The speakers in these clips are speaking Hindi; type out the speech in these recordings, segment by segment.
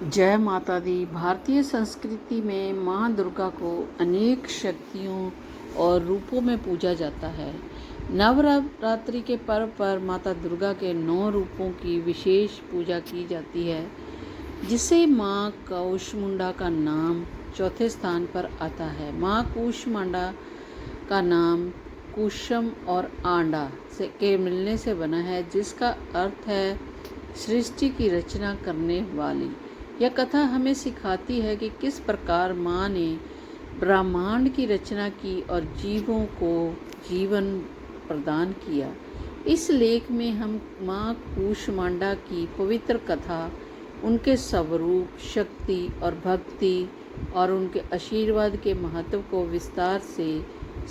जय माता दी। भारतीय संस्कृति में माँ दुर्गा को अनेक शक्तियों और रूपों में पूजा जाता है। नवरात्रि के पर्व पर माता दुर्गा के 9 रूपों की विशेष पूजा की जाती है, जिसे माँ कूष्मांडा का नाम चौथे स्थान पर आता है। माँ कूष्मांडा का नाम कुशम और आंडा के मिलने से बना है, जिसका अर्थ है सृष्टि की रचना करने वाली। यह कथा हमें सिखाती है कि किस प्रकार माँ ने ब्रह्मांड की रचना की और जीवों को जीवन प्रदान किया। इस लेख में हम माँ कूष्मांडा की पवित्र कथा, उनके स्वरूप, शक्ति और भक्ति और उनके आशीर्वाद के महत्व को विस्तार से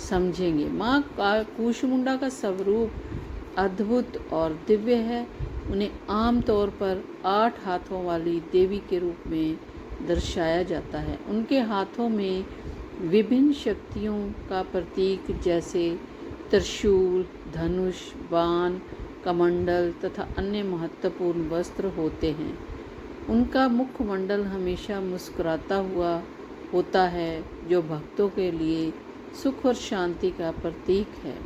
समझेंगे। माँ कूष्मांडा का स्वरूप अद्भुत और दिव्य है। उन्हें आमतौर पर 8 हाथों वाली देवी के रूप में दर्शाया जाता है। उनके हाथों में विभिन्न शक्तियों का प्रतीक जैसे त्रिशूल, धनुष, बाण, कमंडल तथा अन्य महत्वपूर्ण वस्त्र होते हैं। उनका मुखमंडल हमेशा मुस्कुराता हुआ होता है, जो भक्तों के लिए सुख और शांति का प्रतीक है।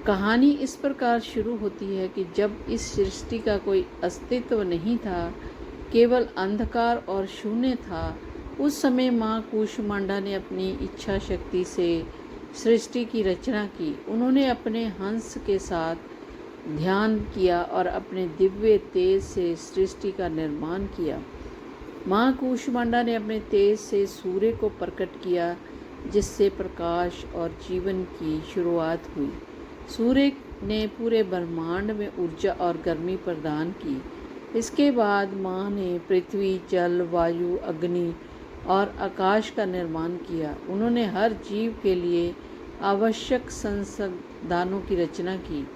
कहानी इस प्रकार शुरू होती है कि जब इस सृष्टि का कोई अस्तित्व नहीं था, केवल अंधकार और शून्य था, उस समय माँ कूष्मांडा ने अपनी इच्छा शक्ति से सृष्टि की रचना की। उन्होंने अपने हंस के साथ ध्यान किया और अपने दिव्य तेज से सृष्टि का निर्माण किया। माँ कूष्मांडा ने अपने तेज से सूर्य को प्रकट किया, जिससे प्रकाश और जीवन की शुरुआत हुई। सूर्य ने पूरे ब्रह्मांड में ऊर्जा और गर्मी प्रदान की। इसके बाद माँ ने पृथ्वी, जल, वायु, अग्नि और आकाश का निर्माण किया। उन्होंने हर जीव के लिए आवश्यक संसाधनों की रचना की,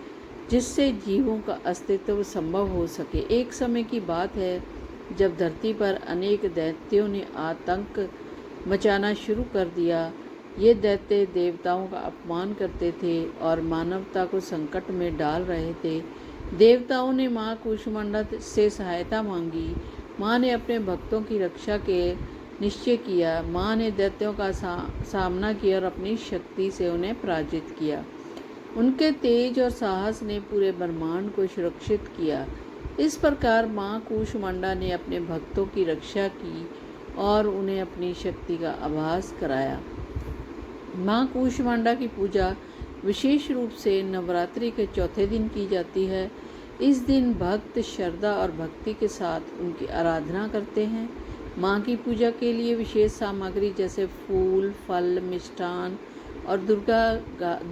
जिससे जीवों का अस्तित्व संभव हो सके। एक समय की बात है जब धरती पर अनेक दैत्यों ने आतंक मचाना शुरू कर दिया। ये दैत्य देवताओं का अपमान करते थे और मानवता को संकट में डाल रहे थे। देवताओं ने माँ कूष्मांडा से सहायता मांगी। माँ ने अपने भक्तों की रक्षा के निश्चय किया। माँ ने दैत्यों का सामना किया और अपनी शक्ति से उन्हें पराजित किया। उनके तेज और साहस ने पूरे ब्रह्मांड को सुरक्षित किया। इस प्रकार माँ कूष्मांडा ने अपने भक्तों की रक्षा की और उन्हें अपनी शक्ति का आभास कराया। माँ कूष्मांडा की पूजा विशेष रूप से नवरात्रि के चौथे दिन की जाती है। इस दिन भक्त श्रद्धा और भक्ति के साथ उनकी आराधना करते हैं। माँ की पूजा के लिए विशेष सामग्री जैसे फूल, फल, मिष्ठान और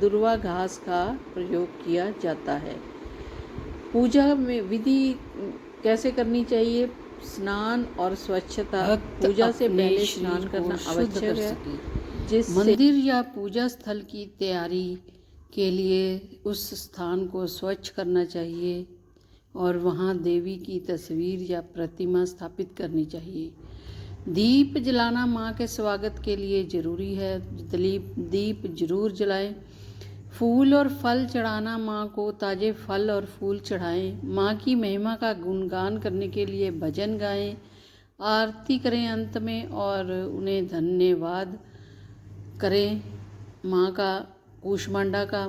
दुर्वा घास का प्रयोग किया जाता है। पूजा में विधि कैसे करनी चाहिए? स्नान और स्वच्छता। पूजा से पहले स्नान करना आवश्यक है। मंदिर या पूजा स्थल की तैयारी के लिए उस स्थान को स्वच्छ करना चाहिए और वहाँ देवी की तस्वीर या प्रतिमा स्थापित करनी चाहिए। दीप जलाना माँ के स्वागत के लिए ज़रूरी है। दीप जरूर जलाएं। फूल और फल चढ़ाना, माँ को ताज़े फल और फूल चढ़ाएं। माँ की महिमा का गुणगान करने के लिए भजन गाएं, आरती करें अंत में और उन्हें धन्यवाद करें माँ का कूष्मांडा का।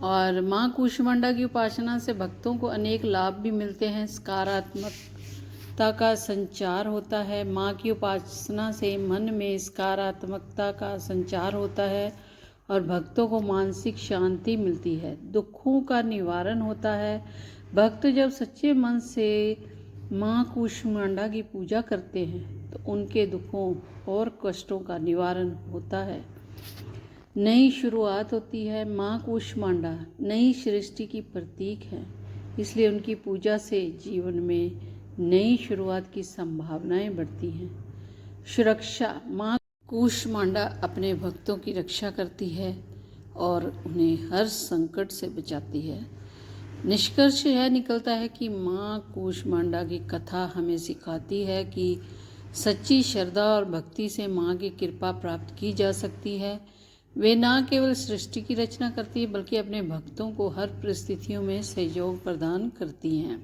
और माँ कूष्मांडा की उपासना से भक्तों को अनेक लाभ भी मिलते हैं। सकारात्मकता का संचार होता है। माँ की उपासना से मन में सकारात्मकता का संचार होता है और भक्तों को मानसिक शांति मिलती है। दुखों का निवारण होता है। भक्त जब सच्चे मन से माँ कूष्मांडा की पूजा करते हैं तो उनके दुखों और कष्टों का निवारण होता है। नई शुरुआत होती है। माँ कूष्मांडा नई सृष्टि की प्रतीक है, इसलिए उनकी पूजा से जीवन में नई शुरुआत की संभावनाएं बढ़ती हैं। सुरक्षा। माँ कूष्मांडा अपने भक्तों की रक्षा करती है और उन्हें हर संकट से बचाती है। निष्कर्ष यह निकलता है कि माँ कूष्मांडा की कथा हमें सिखाती है कि सच्ची श्रद्धा और भक्ति से माँ की कृपा प्राप्त की जा सकती है। वे न केवल सृष्टि की रचना करती है, बल्कि अपने भक्तों को हर परिस्थितियों में सहयोग प्रदान करती हैं।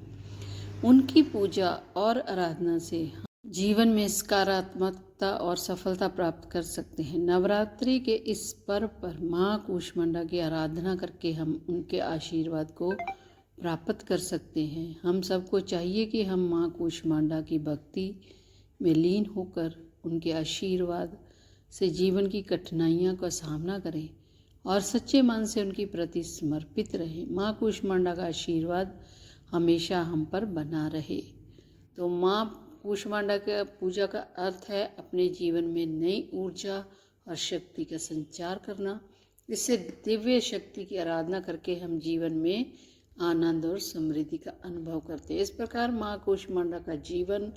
उनकी पूजा और आराधना से हम जीवन में सकारात्मकता और सफलता प्राप्त कर सकते हैं। नवरात्रि के इस पर्व पर माँ कूष्मांडा की आराधना करके हम उनके आशीर्वाद को प्राप्त कर सकते हैं। हम सबको चाहिए कि हम माँ कूष्मांडा की भक्ति में लीन होकर उनके आशीर्वाद से जीवन की कठिनाइयों का सामना करें और सच्चे मन से उनके प्रति समर्पित रहें। माँ कूष्मांडा का आशीर्वाद हमेशा हम पर बना रहे। तो माँ कूष्मांडा का पूजा का अर्थ है अपने जीवन में नई ऊर्जा और शक्ति का संचार करना। इससे दिव्य शक्ति की आराधना करके हम जीवन में आनंद और समृद्धि का अनुभव करते हैं। इस प्रकार माँ कूष्मांडा का जीवन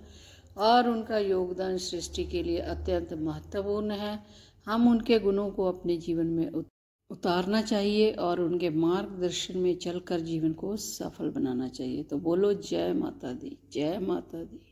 और उनका योगदान सृष्टि के लिए अत्यंत महत्वपूर्ण है। हम उनके गुणों को अपने जीवन में उतारना चाहिए और उनके मार्गदर्शन में चलकर जीवन को सफल बनाना चाहिए। तो बोलो जय माता दी, जय माता दी।